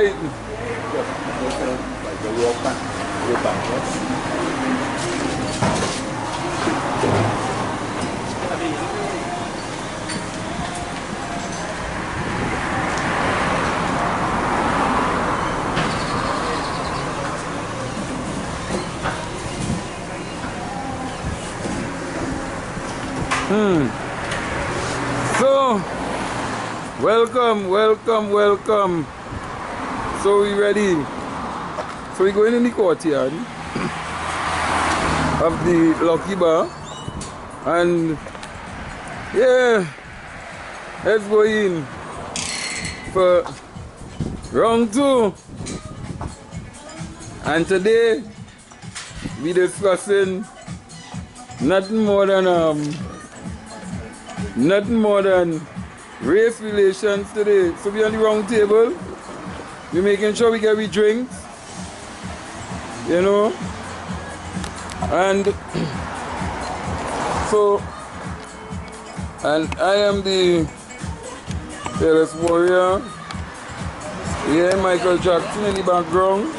Right. Like the raw back. So, welcome. So we ready. So we going in the courtyard of the Lucky Bar, and yeah, let's go in for round 2. And today we discussing nothing more than race relations today. So we on the round table. We're making sure we get we drinks, you know, and so, and I am the fearless warrior. Yeah, Michael Jackson in the background.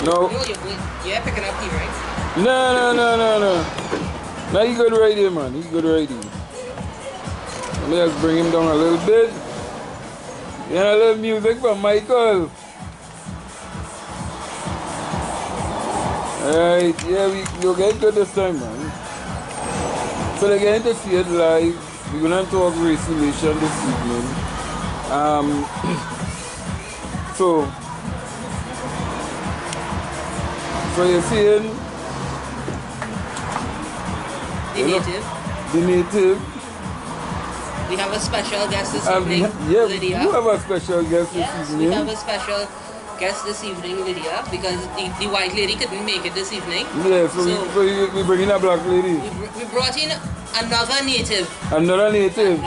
No. You're picking up here, right? No. Now he good right here, man. He good right here. Let me just bring him down a little bit. Yeah, a little music from Michael. Alright, yeah, you'll get good this time, man. So they're getting to see it live. We're gonna talk race relation this evening. So you're seeing the native. We have a special guest this evening, yeah, Lydia. You have a special guest this Yes, evening. we have a special guest this evening, Lydia, because the white lady couldn't make it this evening. Yeah, so we bring in a black lady. We brought in another native. Another native.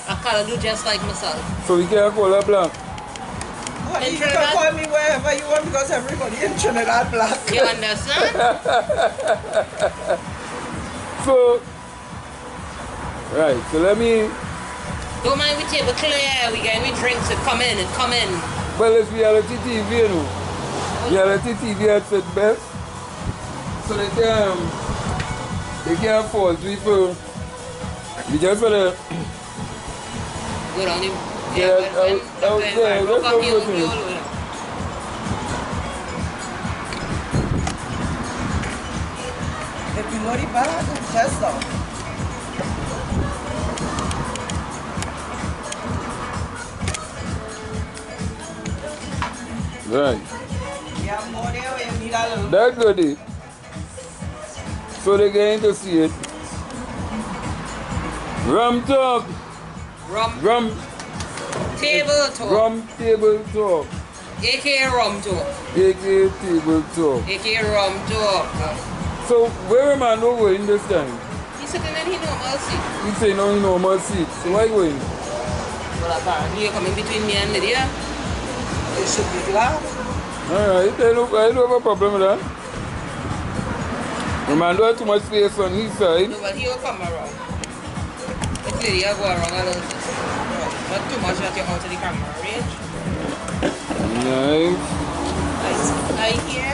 A Caladu just like myself. So we can't call her black. Well, you can call me wherever you want because everybody in Trinidad black. You understand? So, right, so let me... Don't mind we table clear, we get any drinks, it come in. Well, it's reality TV, you know. Reality TV at its best. So they can't force people. We just wanna... Go down the... out there, let's go with me. If you know the bag, it's just out. Right. Yeah, more there where you need a little. That's good. So they're getting to see it. Rum talk. Rum Table talk. Rum table talk. AKA rum talk. AKA table talk. AKA rum talk. So where am I not going this time? He's sitting in his normal seat. You say no in normal seat. So why going? Well, apparently you're coming between me and Lydia. You should be glad. Alright, I don't have a problem with that. The man don't have too much space on his side. No, but he will come around. If Lydia go around a little bit. Not too much that you're out of the camera range. Nice. I hear.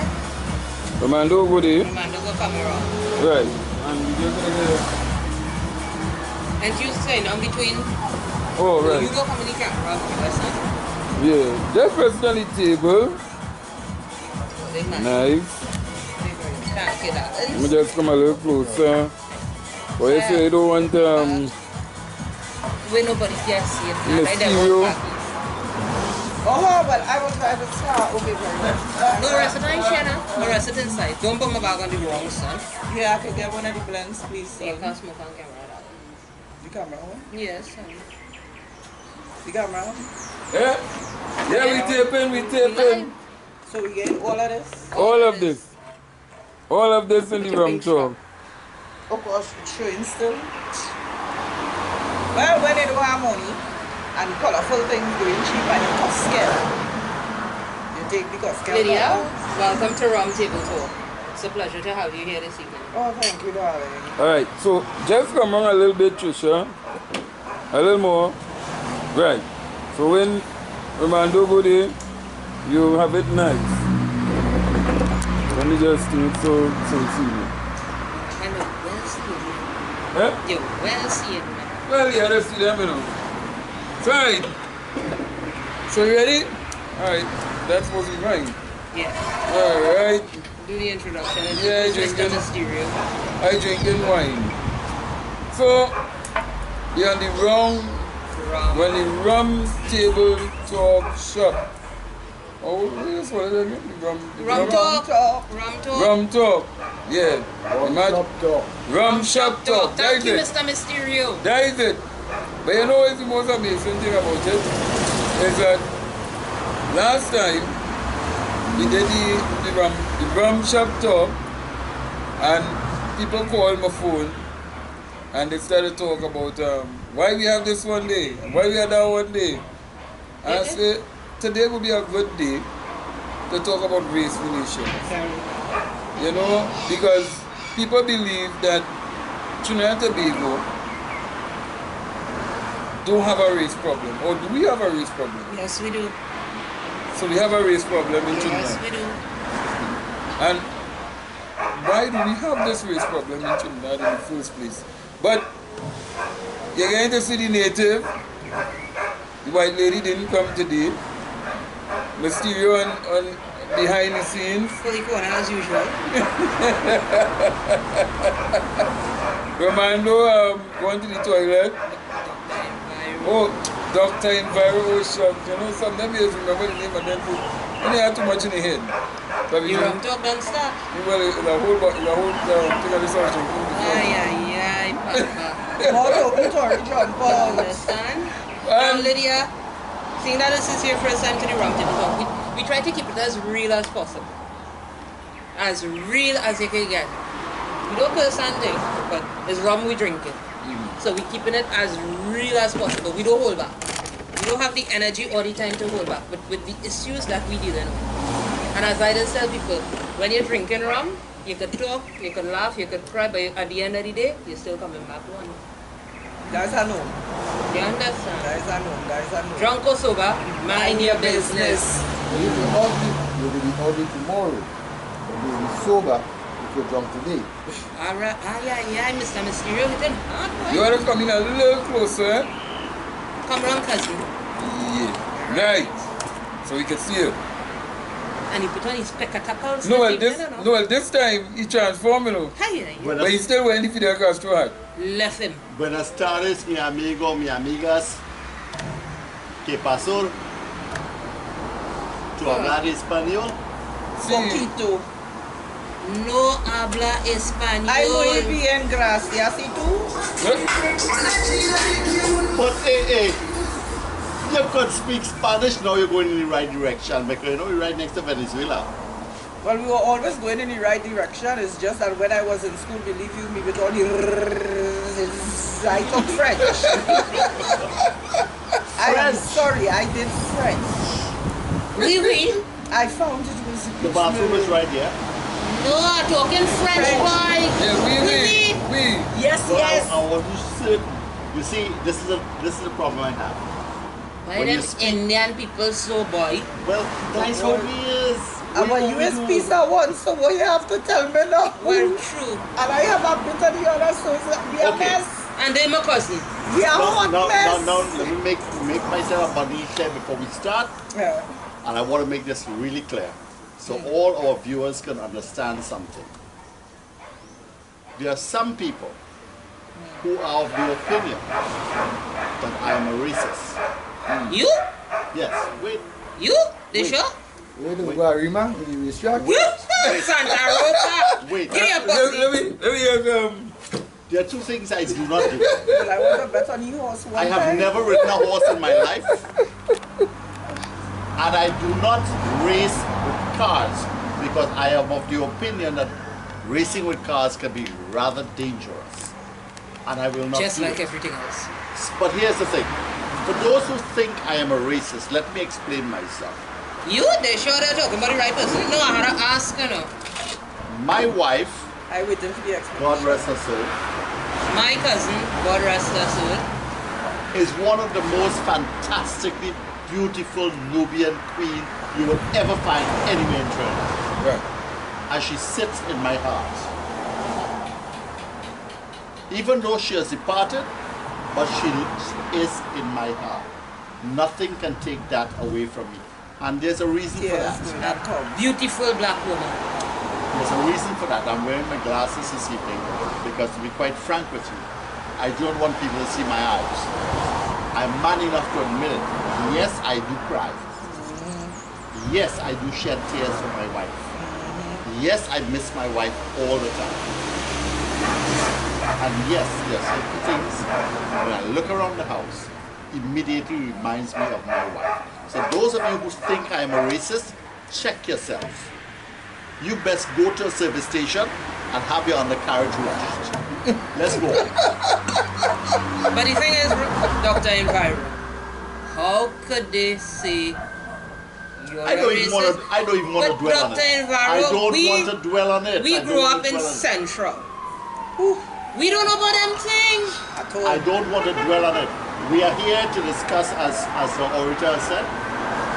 The man don't go there. The man don't go come around. Right. And we just gonna And you saying I'm between. Oh, right. You go come in the camera. Listen. Yeah. Just press on the table. Nice. Can't see that. Let me just come a little closer. But you say you don't want Where nobody can see it. Mysterio. Oh, but I will try to start. Okay, very much. No rest of the channel. No rest of inside. Don't put my bag on the wrong side. Yeah, I can get one of the blends, please. You can't smoke on camera. The camera on? Yes. The camera on? Yeah? Yeah, we taping. So we get all of this? All of this. All of this in the rum talk. Of course, showing still. Well, when they don't have money and colorful things going cheap and you cost scale, you take the cost scale. Lydia, welcome to Rum Table Talk. It's a pleasure to have you here this evening. Oh, thank you, darling. Alright, so just come on a little bit, Trisha. A little more. Right. So when Romando Bode, you have it nice. Let me just do it so senior. And well seen. Eh? You're well seen, man. Well, yeah, let's see them, you know. So, alright. So, you ready? Alright. That's supposed to be mine. Yeah. Alright. Do the introduction. And Yeah, it's Mr. drinking. Mysterio. I drinking wine. So, you're on the wrong, when the rum table talk shop. Oh, that's what it is. Rum talk. Talk. Rum talk. Rum talk. Yeah. Imagine- Rum shop talk. Thank That's you, it. Mr. Mysterio. That is it. But you know what's the most amazing thing about it? Is that last time we did the rum shop talk and people called my phone and they started to talk about why we have this one day, why we have that one day. And I said, today will be a good day to talk about race relations. You know, because people believe that Trinidad and Tobago don't have a race problem. Or do we have a race problem? Yes, we do. So we have a race problem in Yes, Trinidad. we do. And why do we have this race problem in Trinidad in the first place? But you're going to see the native. The white lady didn't come today. Mysterio on behind the scenes. Fully corner as usual. Romando going to the toilet. Oh, Dr. Enviro, oh, shock. You know, sometimes you remember the name of them. You don't have too much in the head. But You rum talk don't stop. well, the whole thing of the surgeon. Ay, ay, ay, papa. Motto, Victoria, jump on. Understand? Now, Lydia, seeing that this is your first time to the rum table talk, we try to keep it as real as possible. As real as you can get. We don't curse and thing, but it's rum we drinking. So we're keeping it as real as possible. We don't hold back. We don't have the energy or the time to hold back. But with the issues that we deal with. And as I just tell people, when you're drinking rum, you can talk, you can laugh, you can cry, but at the end of the day, you're still coming back one. That's a no. You understand? That is a no. That is a no. Drunk or sober, mind your business. You will be ugly tomorrow. But you will be sober if you're drunk today. Alright, ay, Mr. Mysterio, it ain't hard, boy. You want to come in a little closer? Come round, cousin. Yeah. Right. So we can see you. And he put on his spectacles. No, well, this time he transformed, you know. Hey, But he still went the Fidel Castro hat. left him. Buenas tardes, mi amigo, mi amigas. ¿Qué pasó? ¿Tú hablas español? See, Poquito. No habla español. Ay, muy bien, gracias. ¿Y tú? But hey, you could speak Spanish, now you're going in the right direction because you know you're right next to Venezuela. Well, we were always going in the right direction. It's just that when I was in school, believe you me, with all the I took French. I am sorry, I did French. Oui, oui. I found it was The bathroom is right here. No, talking French, boy. yeah, we. Yes, But yes. I want to say, you see, this is the problem I have. Why When them you speak- Indian people so boy? Well, that's how it is. I'm a USP one, so what you have to tell me now? Well, true. And I have a bit of the other, so it's be a Okay. mess. And they my cousin. Be a hot mess. Now, let me make myself abundantly clear before we start. Yeah. And I want to make this really clear so all our viewers can understand something. There are some people who are of the opinion that I am a racist. You? Yes, wait. You? They Wait. sure? Where do you go, Rima? In the racetrack? You? Santa Rosa. Wait. Give me a Let pussy. me just, There are two things I do not do. Well, I want to bet on you horse one I have time. never ridden a horse in my life. And I do not race with cars because I am of the opinion that racing with cars can be rather dangerous. And I will not Just do like it. everything else. But here's the thing. For those who think I am a racist, let me explain myself. You? They sure they're talking about the right person. No, I had to ask, you know. My wife, I waited for the explanation. God rest her soul, My cousin, God rest her soul. is one of the most fantastically beautiful Nubian queen you will ever find anywhere in Trinidad. Right. And she sits in my heart. Even though she has departed, but she is in my heart. Nothing can take that away from me. And there's a reason for Yes, that. that come. Beautiful black woman. There's a reason for that. I'm wearing my glasses this evening because, to be quite frank with you, I don't want people to see my eyes. I'm man enough to admit it. Yes, I do cry. Yes, I do shed tears for my wife. Yes, I miss my wife all the time. And yes, there are certain things when I look around the house, immediately reminds me of my wife. So those of you who think I am a racist, check yourself. You best go to a service station and have your undercarriage washed. Let's go. But the thing is, Dr. Enviro, how could they say you're I don't a even racist? want to. I don't even want But to dwell on Dr. it. Enviro, I don't want to dwell on it. We I grew don't want up to in dwell on it. Central. We don't know about them things. At all. I don't want to dwell on it. We are here to discuss, as the orator has said,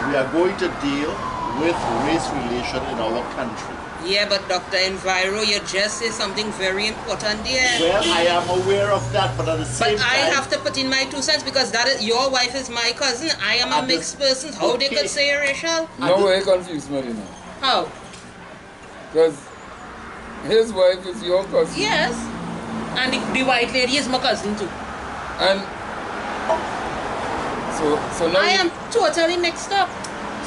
we are going to deal with race relation in our country. Yeah, but Dr. Enviro, you just said something very important there. Well, I am aware of that, but at the same But time, I have to put in my 2 cents because that is your wife is my cousin. I am a And mixed person. How they okay. could say racial? No way confused, Marina. How? Because his wife is your cousin. Yes. And the white lady is my cousin too. And so now I am totally mixed up.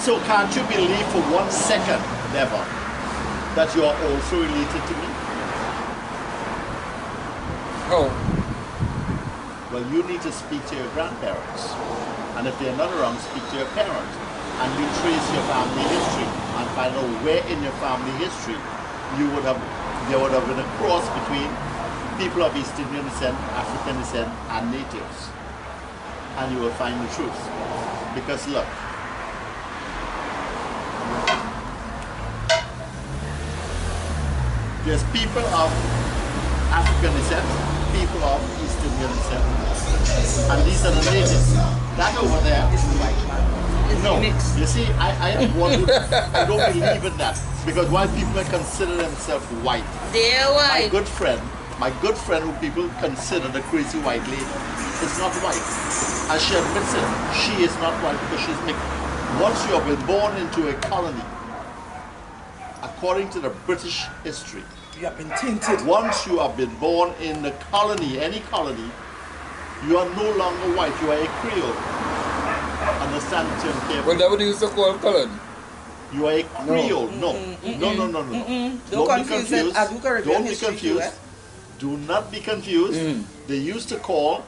so can't you believe for 1 second, never, that you are also related to me? how? Well, you need to speak to your grandparents. And if they're not around, speak to your parents. And you trace your family history and find out where in your family history there would have been a cross between people of East Indian descent, African descent, and natives. And you will find the truth. Because look, there's people of African descent, people of East Indian descent, and these are the natives. That over there, It's no. mixed. You see, I am one who I don't believe in that because white people consider themselves white. They're My white. good friend who people consider the crazy white lady is not white. As she admits it, she is not white because she's mixed. Once you have been born into a colony, according to the British history, You have been tinted. once you have been born in the colony, any colony, you are no longer white, you are a Creole. Understand the term carefully. Well, that what they used to call colored. You are a Creole. No. No. Don't confuse it. Aduka revealed Don't be history to confused. it. Do not be confused. They used to call,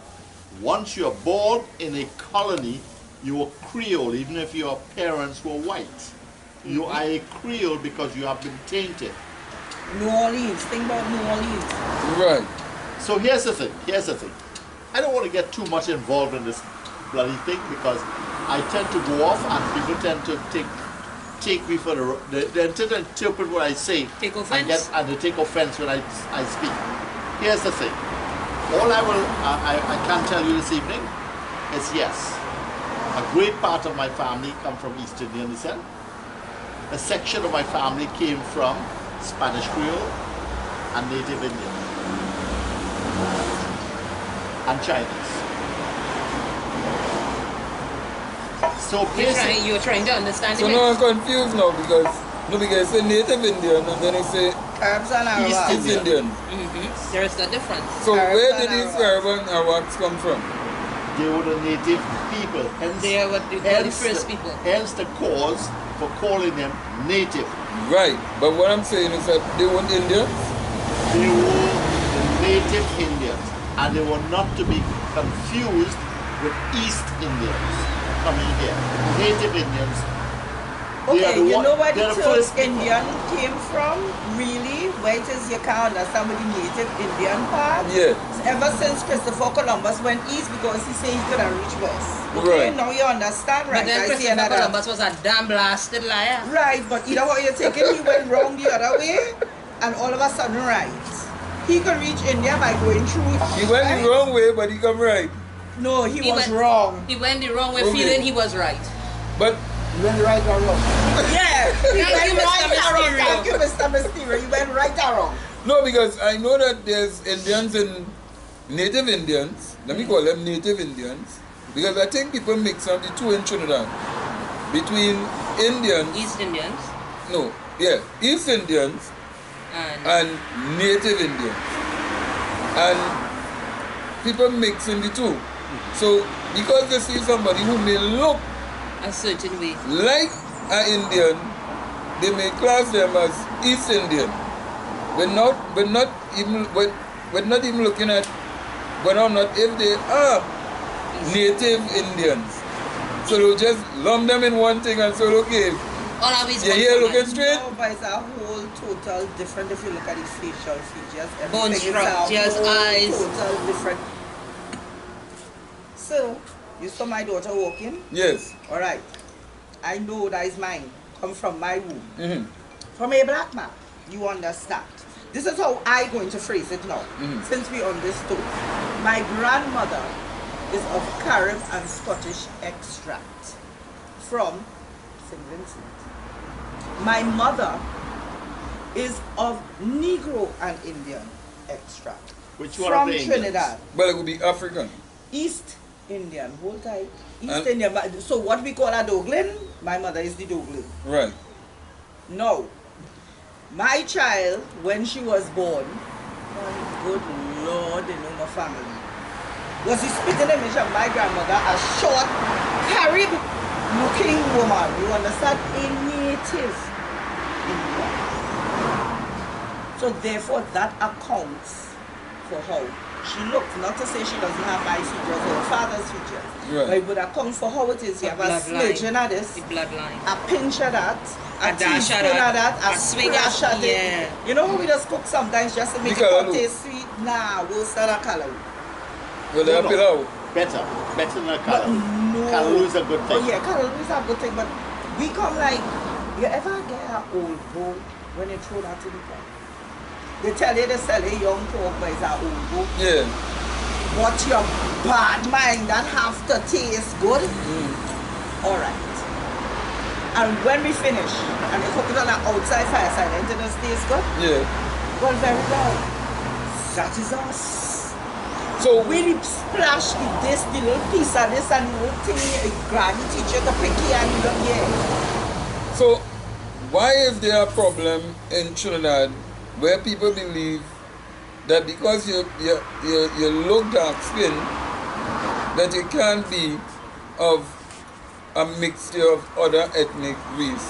once you are born in a colony, you are Creole, even if your parents were white. You are a Creole because you have been tainted. New Orleans. Think about New Orleans. Right. So here's the thing. I don't want to get too much involved in this bloody thing because I tend to go off and people tend to take me for they tend to interpret what I say Take offense. and they take offense when I speak. Here's the thing. All I can tell you this evening is yes, a great part of my family come from East Indian descent. A section of my family came from Spanish Creole and Native Indian and Chinese. So basically, You're trying to understand So it. now I'm confused now because it's a native Indian and then it's a Arabs and Arabs. East Indian. There is a difference. So Arabs where and did these Arabs. Arab and Arawaks come from? they were the native people. Hence, They are what you call the first people. Hence the cause for calling them native. Right. But what I'm saying is that they weren't Indians. They were the native Indians, and they were not to be confused with East Indians coming here. Native Indians. They are Okay, the you one- know where they're the the term first people. Indian came from? Really? Where it is you can't understand with the native Indian part? Yeah. Ever since Christopher Columbus went east because he said he could have reached west. Okay, Right. now you understand, right? But then I see Christopher another. Columbus was a damn blasted liar. Right, but either way you're taking, he went wrong the other way, and all of a sudden right. He could reach India by going through. He went the wrong way, but he come right. No, he was went- wrong. He went the wrong way, Okay. feeling he was right. But You went right or wrong? Yeah, you Thank you, went Mr. right or wrong. Mysterio. Thank you, Mr. Mysterio. You went right or wrong. no, because I know that there's Indians and native Indians. Let me call them native Indians. Because I think people mix up the two in Trinidad. Between Indians, East Indians East Indians and and native Indians. And people mix in the two. So because they see somebody who may look a certain way. like an Indian, they may class them as East Indian. We're not even looking at whether or not if they are native Indians. So they'll just lump them in one thing and say, okay, All of his you're here looking straight. No, but it's a whole total different if you look at the facial features. Bone everything is a structures, whole eyes. Total different. So, you saw my daughter walking? Yes. Alright. I know that is mine. Come from my womb. Mm-hmm. From a black man. You understand. This is how I going to phrase it now. Since we understood. My grandmother is of Carib and Scottish extract from St. Vincent. My mother is of Negro and Indian extract Which one from of the Indians? Trinidad. But it would be African. East Indian, hold tight. East And- Indian. So what we call a Doglin, my mother is the Doglin. Right. No. My child, when she was born, my good Lord, they know my family, was the spitting image of my grandmother, a short, Carib looking woman. You understand? A native Indian. So therefore that accounts for how she looked. Not to say she doesn't have my features or her father's features. Right. But it would account for how it is. You have a Bloodline. smidgen of this, The bloodline. a pinch of that, a dash of teaspoon of that, that, a a swing splash of- of it. yeah. You know how we just cook sometimes just to make The it callaloo. taste sweet? Nah, worse than a callaloo. Well, they No, have no. it out. Better than a But callaloo. no. Callaloo is a good thing. Oh yeah, callaloo is a good thing, but we come like, you ever get an old bowl when you throw that in the pot? They tell you they sell a young pork, but it's an old bowl. Yeah. But your bad mind that have to taste good. Alright. And when we finish, and you cook it on the outside fireside, and it does taste good, Yeah. well, very well. That is us. So Really splash with this, the little piece of this, and the little thing, granny teach you to pick it, and you don't, yeah. So, why is there a problem in Trinidad where people believe that because you look dark skin, that you can't be of a mixture of other ethnic race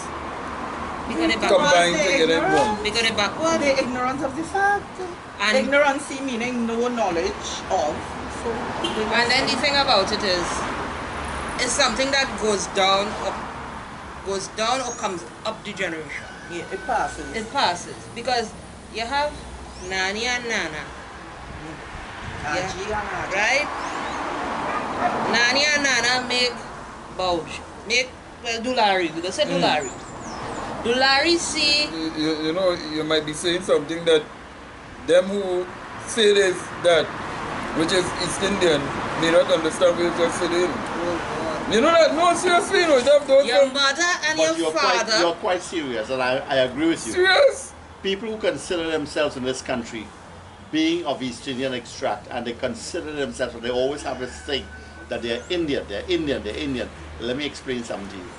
Because they combined backward. together in one? Because they backward. They're ignorant of the fact. And- Ignorance meaning no knowledge of. So And then the thing about it is, it's something that goes down or comes up the generation. yeah, it passes. It passes because you have Nani and Nana, Aji and Aji. right? Nani and Nana make Bauj, make Dulari. We can say Dulari. Dulari see You know, you might be saying something that them who say this, that, which is East Indian, may not understand what you're saying. You know that? No, seriously, no, you have those your mother and But your you're father. quite serious, and I agree with you. serious. People who consider themselves in this country being of East Indian extract, and they consider themselves, and they always have this thing that they're Indian, they're Indian, they're Indian. Let me explain something to you.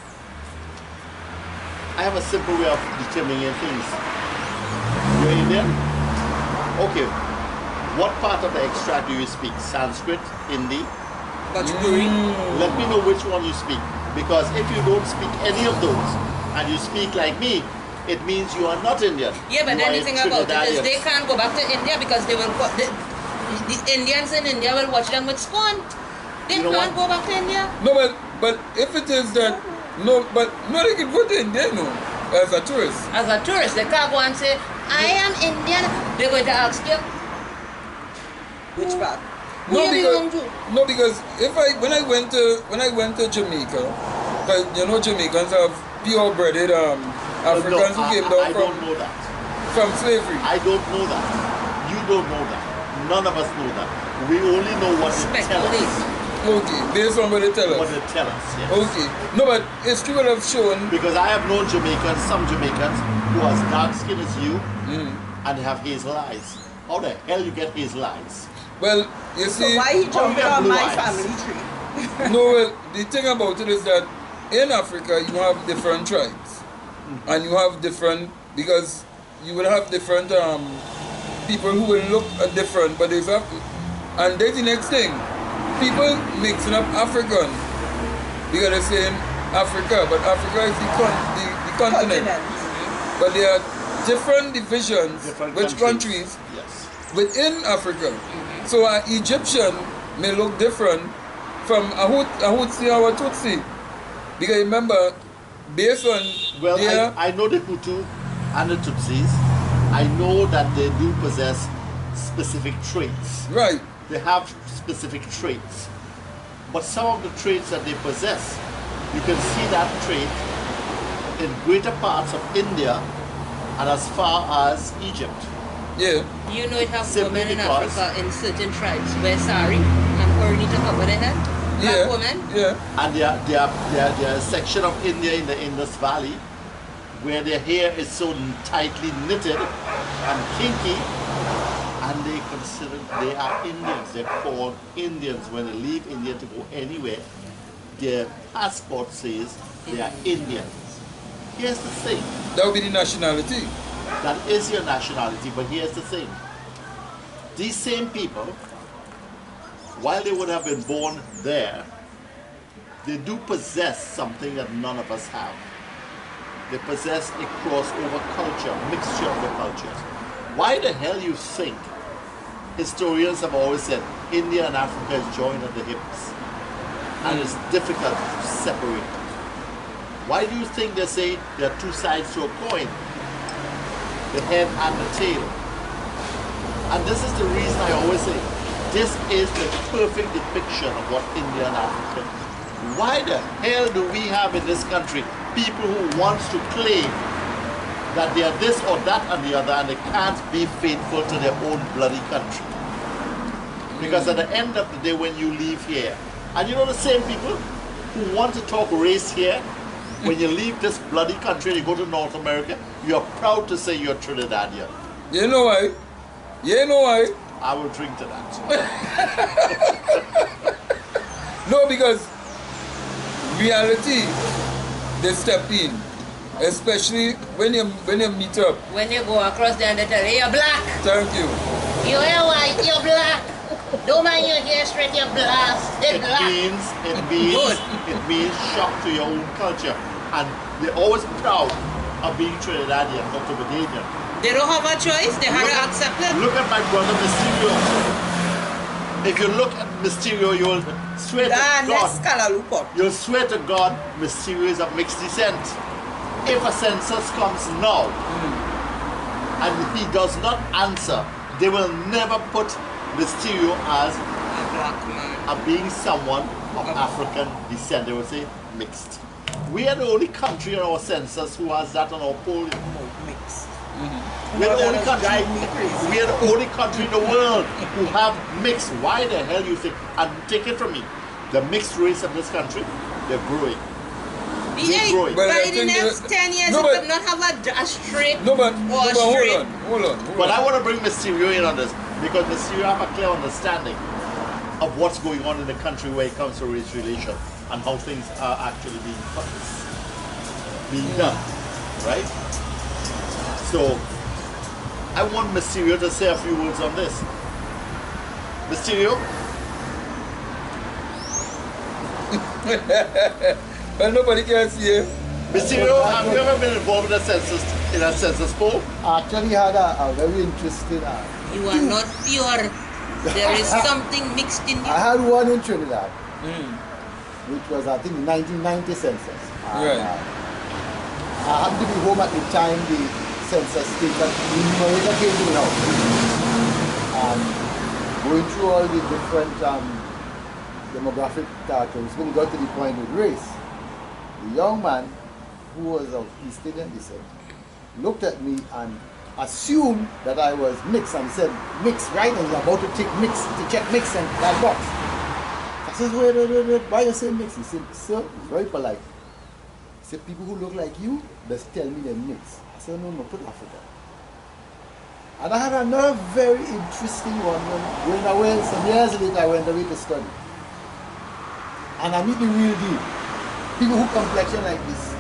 I have a simple way of determining things. You're Indian? Okay. What part of the extract do you speak? Sanskrit, Hindi? Bhojpuri. Let me know which one you speak. Because if you don't speak any of those, and you speak like me, it means you are not Indian. Yeah, but You then are the thing about it is Trinidadian. they can't go back to India because they will the Indians in India will watch them with scorn. They You know can't what? go back to India. No, but if it is that, no, they can go to India, no, as a tourist. As a tourist, they can't go and say, I am Indian. They're going to ask you, Which part? who you belong to? No, because when I went to Jamaica, because you know Jamaicans have pure-blooded Africans who came down I don't know that. from slavery. I don't know that. You don't know that. None of us know that. We only know what they tell us. Speculate. Okay, based on what they tell What us. they tell us, yes. Okay. No, but history will have shown. Because I have known Jamaicans, some Jamaicans, who are as dark skinned as you, and they have hazel eyes. How the hell you get hazel eyes? Well, you So see. why he jumping get on blue my eyes? family tree? No, well, the thing about it is that in Africa you have different tribes, and you have different, because you will have different people who will look different, but there's and there's the next thing, people mixing up African because they're saying Africa, but Africa is the continent. But there are different divisions, Different which countries Yes. within Africa. So an Egyptian may look different from a Hutsi or a Tutsi. Because remember, based on Well, their, I know the Hutu and the Tutsis. I know that they do possess specific traits. right, They have specific traits. But some of the traits that they possess, you can see that trait in greater parts of India and as far as Egypt. yeah, You know it have Simply women in because- Africa in certain tribes wear sari and orni to cover their head. Black yeah, women. yeah, And there are a section of India in the Indus Valley where their hair is so tightly knitted and kinky, and they are Indians. They're called Indians. When they leave India to go anywhere, their passport says they are Indians. Here's the thing. that would be the nationality. That is your nationality, but here's the thing. These same people, while they would have been born there, they do possess something that none of us have. They possess a crossover culture, mixture of the cultures. Why the hell you think historians have always said India and Africa is joined at the hips and it's difficult to separate? Why do you think they say there are two sides to a coin? The head and the tail. And this is the reason I always say, this is the perfect depiction of what India and Africa is. Why the hell do we have in this country people who want to claim that they are this or that and the other, and they can't be faithful to their own bloody country? Because at the end of the day, when you leave here, and you know the same people who want to talk race here, when you leave this bloody country and you go to North America, you are proud to say you're Trinidadian. You know why? You know why? I will drink to that. No, because reality, they step in. Especially when you meet up. When you go across there and they tell you, you're black. Thank you. You're white, you're black. Don't mind your hair straight, you're blasted It black. means shock to your own culture. And they're always proud of being Trinidadian or Tobagonian. They don't have a choice, they have to accept it. Look at my brother Mysterio. If you look at Mysterio, you'll swear to God. You'll swear to God Mysterio is of mixed descent. If a census comes now and he does not answer, they will never put Mysterio as A black man. being someone of African descent. They will say mixed. We are the only country in our census who has that on our poll. Mix. We are the only That country. drive me crazy. We are the only country in the world who have mixed. Why the hell you think? And take it from me, the mixed race of this country, they're growing. Yeah, growing. Well, by I the think next that- 10 years, No, you but- could not have a straight No, but, or no, a but hold straight. on, hold on. But I want to bring Mysterio in on this because Mysterio have a clear understanding of what's going on in the country when it comes to race relation and how things are actually being done, right? So I want Mysterio to say a few words on this. Mysterio, Well, nobody can see you. Mysterio, have you ever been involved in a census poll? I actually had a very interesting. You are not pure. There is something mixed in I you. had one in Trinidad, which was I think the 1990 census. And, Right. I happened to be home at the time the census taker, the numerator came to the house. And going through all the different demographic terms, when we got to the point with race, the young man who was of East Indian descent looked at me and assumed that I was mixed and said, mix, right? And he was about to take mix, to check mix and that box. I says, wait, why you say mix? He said, sir, he's very polite. He said, people who look like you, just tell me they're mixed. I said, no, put Africa. And I had another very interesting one when going away, some years later I went away to study. And I meet the real deal. People who complexion like this.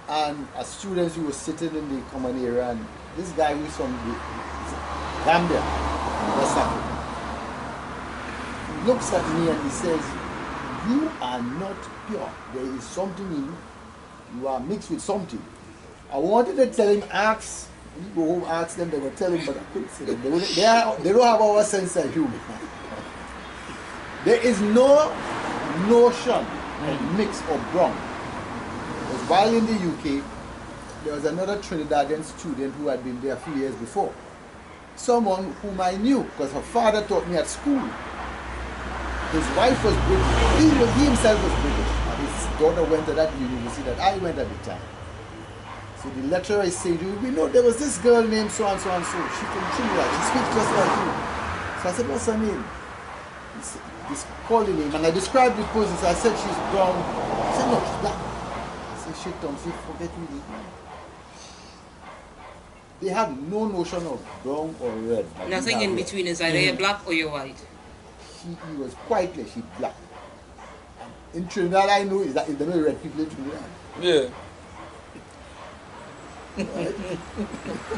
And as students who were sitting in the common area, and this guy who's from Gambia, West Africa, he looks at me and he says, you are not pure. There is something in you. You are mixed with something. I wanted to tell him, ask. You go home, ask them, they will tell him, but I couldn't say them. They don't have our sense of humor. There is no notion of mix or brown. Because while in the UK, there was another Trinidadian student who had been there a few years before. Someone whom I knew, because her father taught me at school. His wife was British. He himself was British. And his daughter went to that university that I went at the time. So the lecturer is saying, we know there was this girl named so and so and so. She from Trinidad. She speaks just like you. So I said, what's her name? He's calling him. And I described the person. So I said, she's brown. I said, no, she's black. I said, shit, Tom, see, forget me. They have no notion of brown or red. Nothing in between is either you're black or you're white. He was quite clear, she's black. And in Trinidad, I know is that there are no red people in Trinidad. Yeah. Right?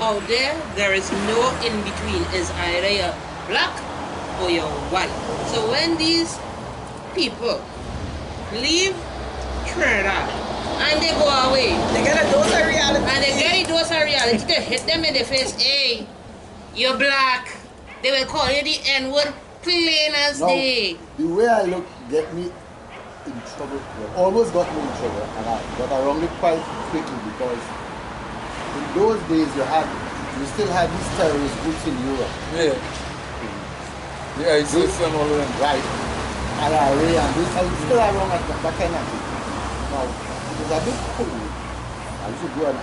Out there is no in between. Is either you're black or you're white. So when these people leave Trinidad and they go away, They get a dose of reality. and they get a dose of reality to hit them in the face, hey, you're black. They will call you the N-word plain as Now, day. the way I look get me in trouble, well, almost got me in trouble, and I got around it quite quickly because in those days you still had these terrorist groups in Europe. Yeah. Yeah, it's just all of them. Right. IRA and this, I was still around at that kind of thing. Now, it was a bit cool. I used to go and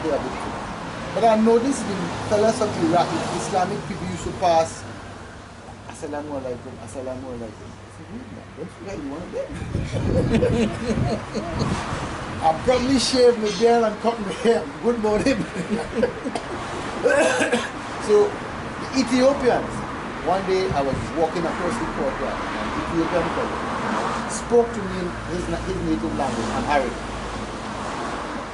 play a bit cool. But I noticed the fellas of Iraq, Islamic people used to pass Assalamu alaikum, Assalamu alaikum. I said, wait man, don't forget you one of them. I probably shaved my beard and cut my hair. Good morning. So, the Ethiopians, one day I was walking across the courtyard and an Ethiopian fellow spoke to me in his native language, Amharic.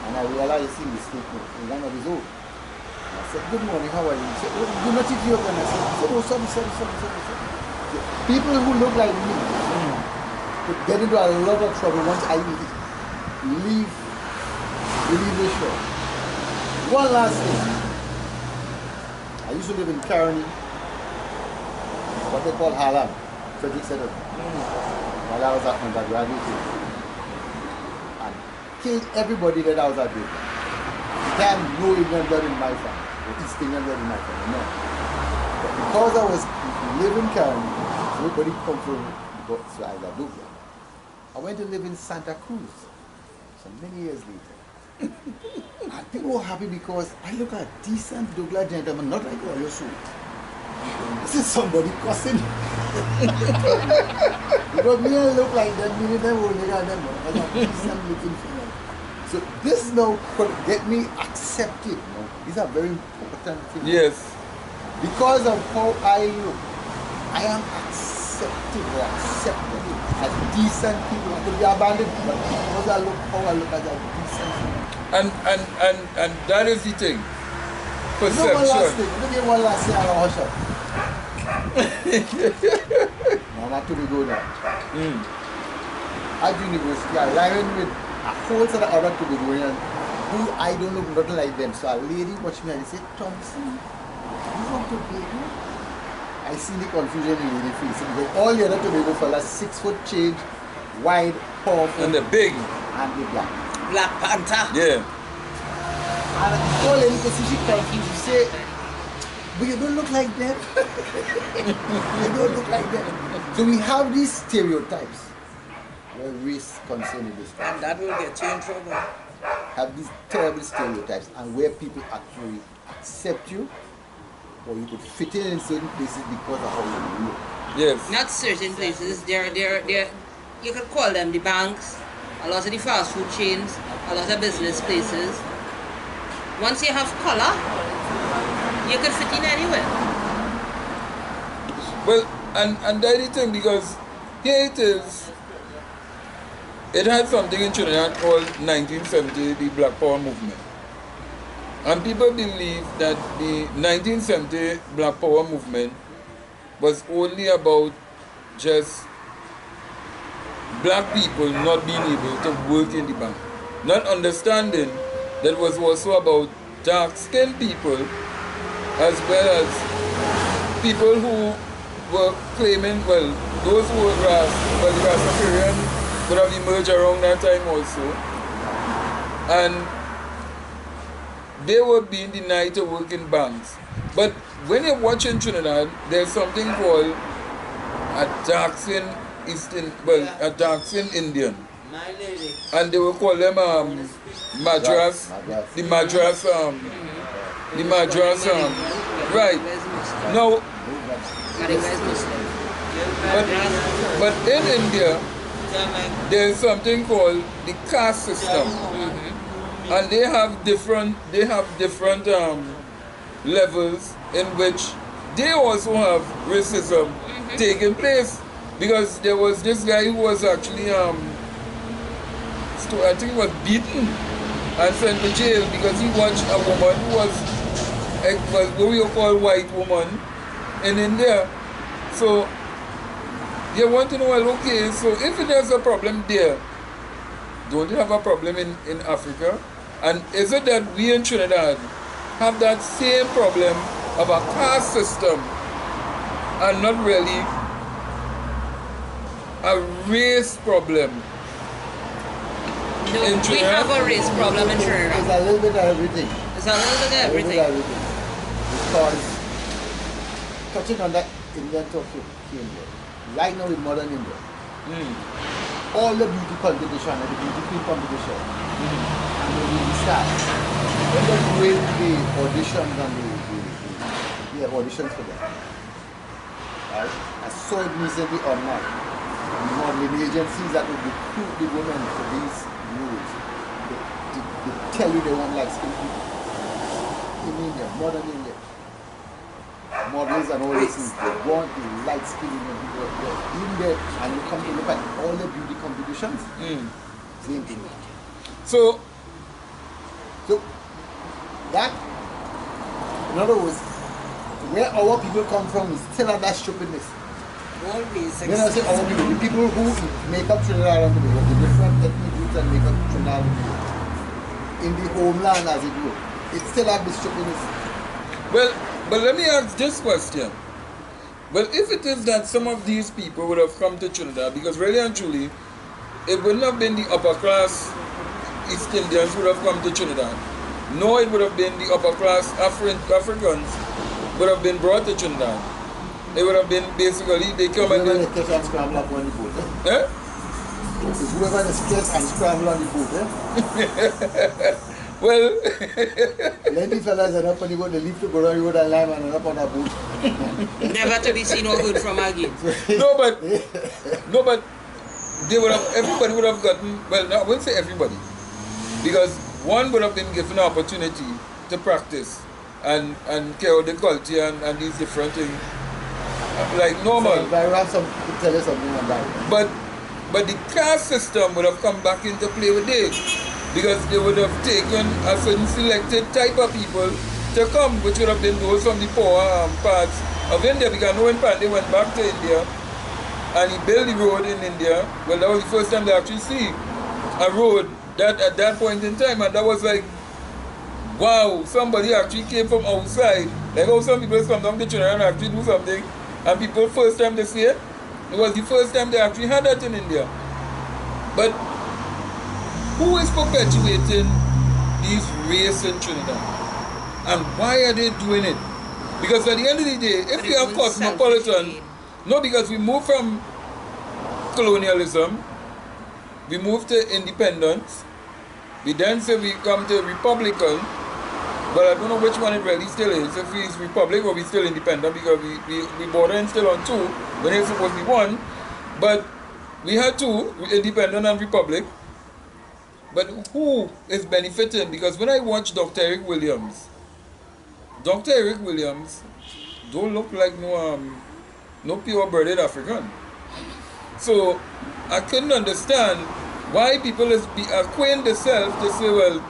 And I realized he was speaking in one of his own. I said, good morning, how are you? He said, oh, you're not Ethiopian. I said, oh, sorry. The people who look like me could get into a lot of trouble once I leave the shore. One last thing. I used to live in Caroni, what they call Harlem, Frederick Center, while I was at undergraduate. And killed everybody that I was at with. Damn, no Indian blood in my family, or East Indian blood in my family, no. But because I was living in Caroni, everybody come from Douglas. I went to live in Santa Cruz, so many years later. And people were happy because I look at a decent Douglas gentleman, not like all your suit. This is somebody cussing. Because me I look like them, me them will look at them, but I'm decent looking for them. So this now could get me accepted. You know? These are very important things. Yes. Because of how I look, I am accepted or accepted as decent people. I could be abandoned, but because I look how I look as a decent people. And that is the thing. You know one last Perception. thing. Let me give one last thing and I'll hush up. No, not to be good now. At university, I ran with a whole set of other Tobagoans who I don't look nothing like them. So a lady watched me and said, Thompson, you from Tobago? I see the confusion in the lady face. Because all the other Tobago fellas, 6 foot change, wide, powerful, And the big. and the black. Black Panther. Yeah. And I told lady because she confused. She said, but you don't look like them. You don't look like them. So we have these stereotypes where race concerned in this And country. that will get you in trouble. Have these terrible stereotypes and where people actually accept you or you could fit in certain places because of how you look. Yes. Not certain places. They're, you could call them the banks, a lot of the fast food chains, a lot of business places. Once you have color, you could fit in anywhere. Well, and that's the thing, because here it is. It had something in Trinidad called 1970, the Black Power movement. And people believe that the 1970 Black Power movement was only about just black people not being able to work in the bank. Not understanding that it was also about dark-skinned people, as well as people who were claiming, well, those who were the Rastafarian would have emerged around that time also. And they were being denied to work in banks. But when you're watching Trinidad, there's something called a dark-skinned a dark-skinned Indian. And they will call them Madras, the Madras, right. Now, but in India, there is something called the caste system, and they have different levels in which they also have racism taking place, because there was this guy who was actually I think he was beaten and sent to jail because he watched a woman who was what we call white woman in India. So you want to know, well, okay, so if there's a problem there, don't you have a problem in Africa? And is it that we in Trinidad have that same problem of a caste system and not really a race problem? No, we have a race problem in Trinidad. It's a little bit of everything. It's a little bit of everything. Because touching on that Indian topic came there. Right now in modern India, all the beauty competition and the beauty queen competition, and the beauty stars, when they're doing the auditions and the auditions for them, right? I saw it recently online. The modeling agencies that would recruit the women for these roles, they tell you they want light skin people. In India, modern India. Models and all these things, they want the light skin people. In there, and you come to look at all the beauty competitions, same thing. So that, in other words, where our people come from, we still have that stupidness. Always. You know, I say our people, the people who make up Trinidad and Tobago, the different ethnic groups that make up Trinidad and Tobago, in the homeland as it were, it still have this stupidness. well, but let me ask this question. Well, if it is that some of these people would have come to Trinidad, because really and truly, it wouldn't have been the upper class East Indians who would have come to Trinidad. No, it would have been the upper class Africans would have been brought to Trinidad. It would have been basically, they come and Whoever they... they catch and scramble up on the boat, Eh? It's whoever they catch and scramble on the boat, Well, Plenty fellas are up on the boat, they leave to go down the road and lime and up on a boat. Never to be seen or heard from again. no, but they would have, everybody would have gotten, well, no, I wouldn't say everybody, because one would have been given an opportunity to practice and carry out the culture and these different things, like normal. So if I have some to tell you something on that. But the caste system would have come back into play with it, because they would have taken a certain selected type of people to come, which would have been those from the poor parts of India, because when Pandey went back to India and he built the road in India, well, that was the first time they actually see a road that at that point in time, and that was like, wow, somebody actually came from outside, like how some people come down to Trinidad and actually do something, and people first time they see it, it was the first time they actually had that in India. But who is perpetuating these race in Trinidad? And why are they doing it? Because at the end of the day, if But we have it's own cosmopolitan, selfish gain. no, because we moved from colonialism, we moved to independence, we then say we come to republican, well, I don't know which one it really still is. If it's Republic or we still independent, because we bordering still on two when it's supposed to be one. But we had two, independent and Republic. But who is benefiting? Because when I watch Dr. Eric Williams don't look like no pure-blooded African. So I couldn't understand why people acquaint themselves to say, well,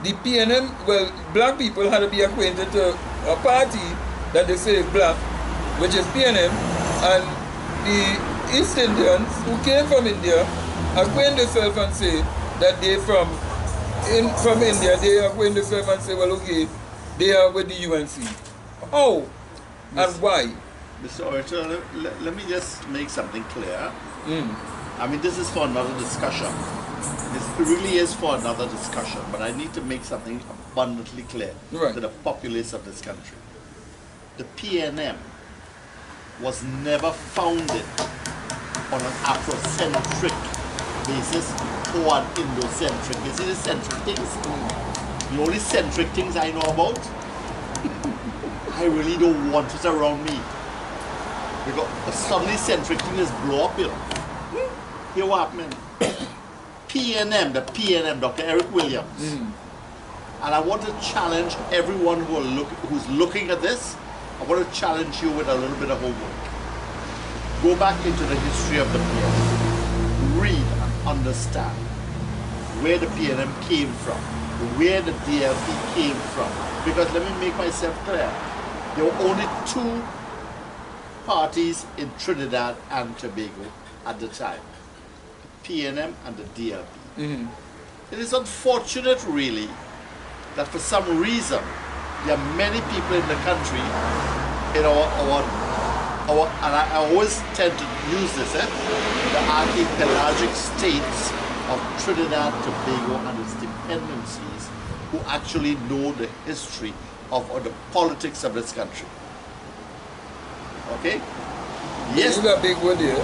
the PNM, well, black people had to be acquainted to a party that they say is black, which is PNM, and the East Indians who came from India acquaint themselves and say that they from India, they acquaint themselves and say, well, okay, they are with the UNC. How and why? Mr. Orator, let me just make something clear. I mean, this is for another discussion. This really is for another discussion, but I need to make something abundantly clear to the populace of this country. The PNM was never founded on an Afrocentric basis or an Indo-centric. You see the centric things? The only centric things I know about, I really don't want it around me. Because suddenly centric thing is blow up, you know. Here what happened? PNM, the PNM, Dr. Eric Williams. And I want to challenge everyone who's looking at this. I want to challenge you with a little bit of homework. Go back into the history of the PNM. Read and understand where the PNM came from, where the DLP came from. Because let me make myself clear. There were only two parties in Trinidad and Tobago at the time. PNM and the DLP. It is unfortunate really that for some reason there are many people in the country in and I always tend to use this, the archipelagic states of Trinidad, Tobago and its dependencies who actually know the history of the politics of this country. Okay? Yes. This is a big word here.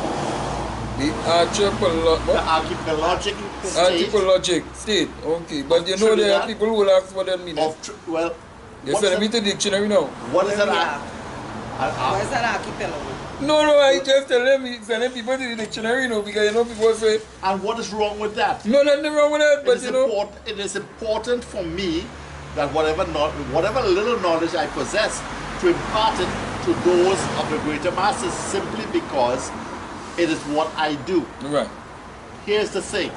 The archipelagic state. Archipelagic state. Okay, but you know there are people who will ask what that means. Well, you send me to the dictionary now. What is that? What is an archipelago? No, I just sending people to the dictionary now because you know people say. And what is wrong with that? No, nothing wrong with that, but you know. It is important for me that whatever little knowledge I possess to impart it to those of the greater masses simply because it is what I do. Right. Here's the thing.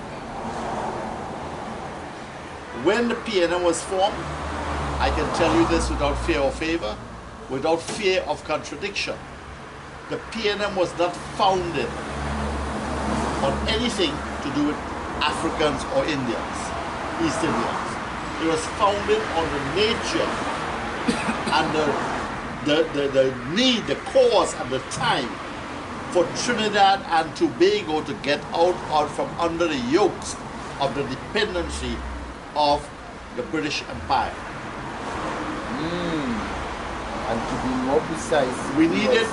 When the PNM was formed, I can tell you this without fear or favor, without fear of contradiction. The PNM was not founded on anything to do with Africans or Indians, East Indians. It was founded on the nature and the need, the cause and the time for Trinidad and Tobago to get out from under the yokes of the dependency of the British Empire. And to be more precise, We needed